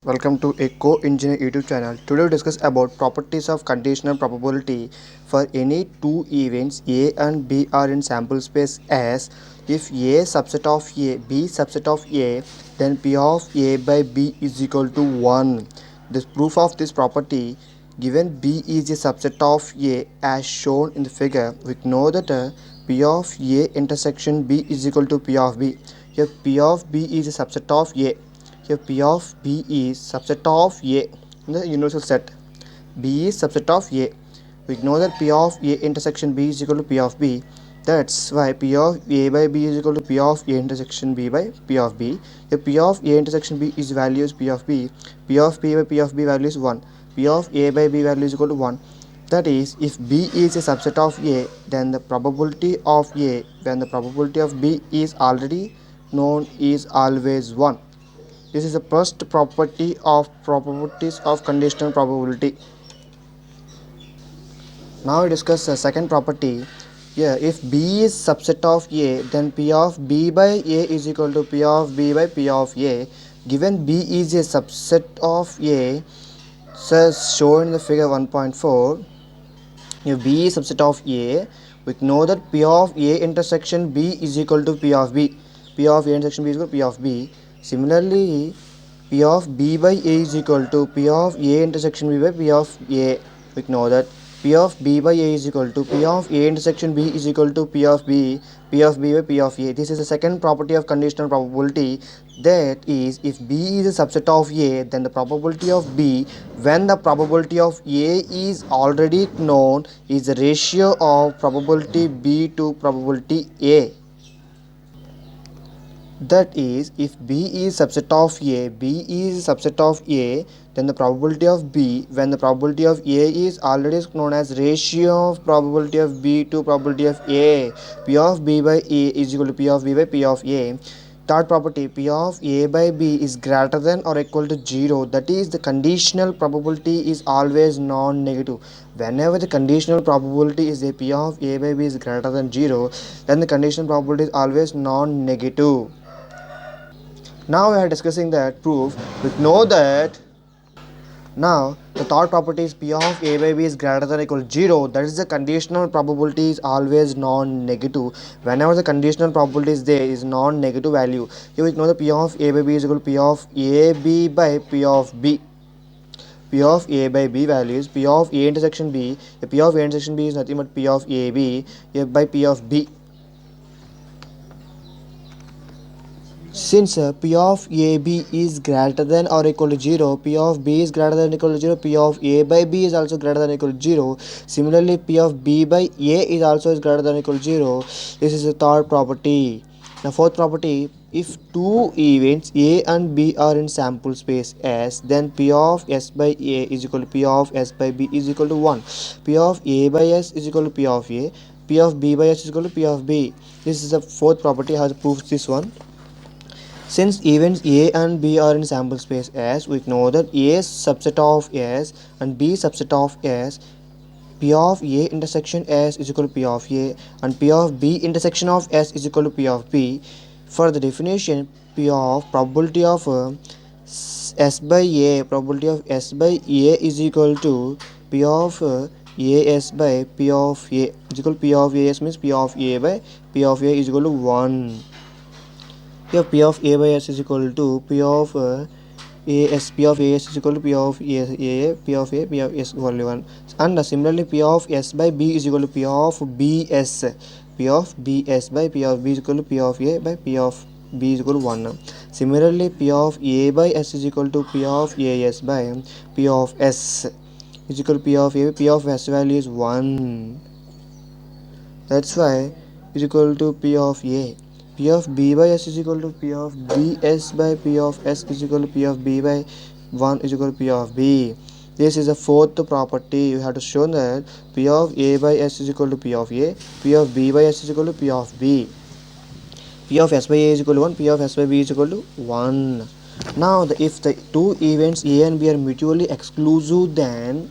Welcome to a Co-Engineer YouTube channel. Today we discuss about properties of conditional probability for any two events A and B are in sample space S. If A subset of A, B subset of A, then P of A by B is equal to 1. The proof of this property, given B is a subset of A as shown in the figure, we know that P of A intersection B is equal to P of B. Here P of B is a subset of A. Here P of B is subset of A in the universal set. B is subset of A. We know that P of A intersection B is equal to P of B. That's why P of A by B is equal to P of A intersection B by P of B. Here P of A intersection B is value is P of B. P of B by P of B value is 1. P of A by B value is equal to 1. That is, if B is a subset of A, then the probability of A when the probability of B is already known is always 1. This is the first property of properties of conditional probability. Now we discuss the second property. Here, if B is subset of A, then P of B by A is equal to P of B by P of A. Given B is a subset of A, as shown in the figure 1.4, if B is subset of A, we know that P of A intersection B is equal to P of B. P of A intersection B is equal to P of B. Similarly, P of B by A is equal to P of A intersection B by P of A. We know that P of B by A is equal to P of A intersection B is equal to P of B by P of A. This is the second property of conditional probability. That is, if B is a subset of A, then the probability of B when the probability of A is already known is the ratio of probability B to probability A. That is, if B is subset of A, B is subset of A, then the probability of B when the probability of A is already known as ratio of probability of B to probability of A. P of B by A is equal to P of B by P of A. Third property, P of A by B is greater than or equal to 0. That is, the conditional probability is always non-negative. Whenever the conditional probability is a P of A by B is greater than 0, then the conditional probability is always non-negative. Now we are discussing that proof. We know that now the third property is P of A by B is greater than or equal to 0. That is, the conditional probability is always non-negative. Whenever the conditional probability is there is non-negative value. Here we know the P of A by B is equal to P of AB by P of B. P of A by B value is P of A intersection B. The P of A intersection B is nothing but P of AB by P of B. Since P of AB is greater than or equal to 0, P of B is greater than or equal to 0, P of A by B is also greater than or equal to 0. Similarly, P of B by A is also greater than or equal to 0. This is the third property. Now, fourth property, if two events A and B are in sample space S, then P of S by A is equal to P of S by B is equal to 1. P of A by S is equal to P of A. P of B by S is equal to P of B. This is the fourth property. How to prove this one? Since events A and B are in sample space S, we know that A is subset of S and B subset of S. P of A intersection S is equal to P of A and P of B intersection of S is equal to P of B. For the definition, P of probability of S by A, probability of S by A is equal to P of AS by P of A is equal to P of AS means P of A by P of A is equal to 1. Here P of A by S is equal to P of AS, P of AS is equal to P of A, P of A, P of S equal to 1. And similarly, P of S by B is equal to P of BS. P of BS by P of B is equal to P of A by P of B is equal to 1. Similarly, P of A by S is equal to P of AS by P of S is equal to P of A. P of S value is 1. That's why is equal to P of A. P of B by S is equal to P of BS by P of S is equal to P of B by 1 is equal to P of B. This is the fourth property. You have to show that P of A by S is equal to P of A. P of B by S is equal to P of B. P of S by A is equal to 1. P of S by B is equal to 1. Now, if the two events A and B are mutually exclusive, then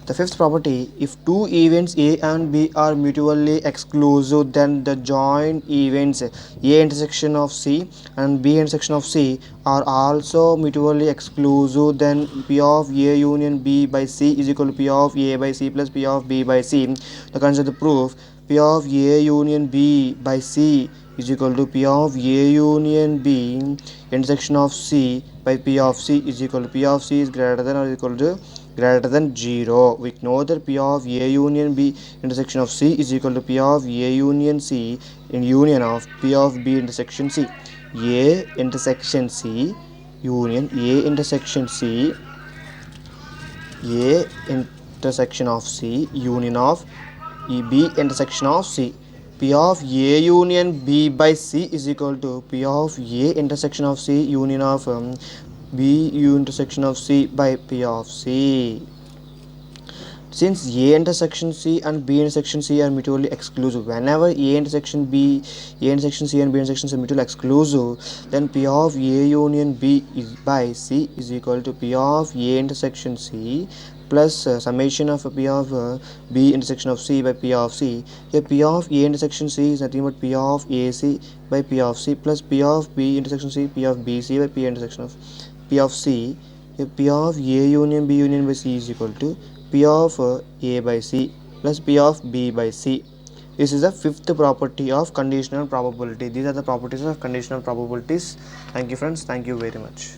The fifth property, if two events A and B are mutually exclusive, then the joint events A intersection of C and B intersection of C are also mutually exclusive, then P of A union B by C is equal to P of A by C plus P of B by C. To consider the proof, P of A union B by C is equal to P of A union B intersection of C by P of C is equal to P of C is greater than or equal to greater than 0. We know that P of A union B intersection of C is equal to P of A union C in union of P of B intersection C. A intersection C union A intersection C, A intersection of C union of B intersection of C. P of A union B by C is equal to P of A intersection of C union of B intersection of C by P of C. Since A intersection C and B intersection C are mutually exclusive, whenever A intersection C and B intersection C are mutually exclusive, then P of A union B is by C is equal to P of A intersection C plus summation of P of B intersection of C by P of C. Here P of A intersection C is nothing but P of AC by P of C plus P of B intersection C, P of BC by P intersection of P of C. Here P of A union B union by C is equal to P of A by C plus P of B by C. This is the fifth property of conditional probability. These are the properties of conditional probabilities. Thank you friends. Thank you very much.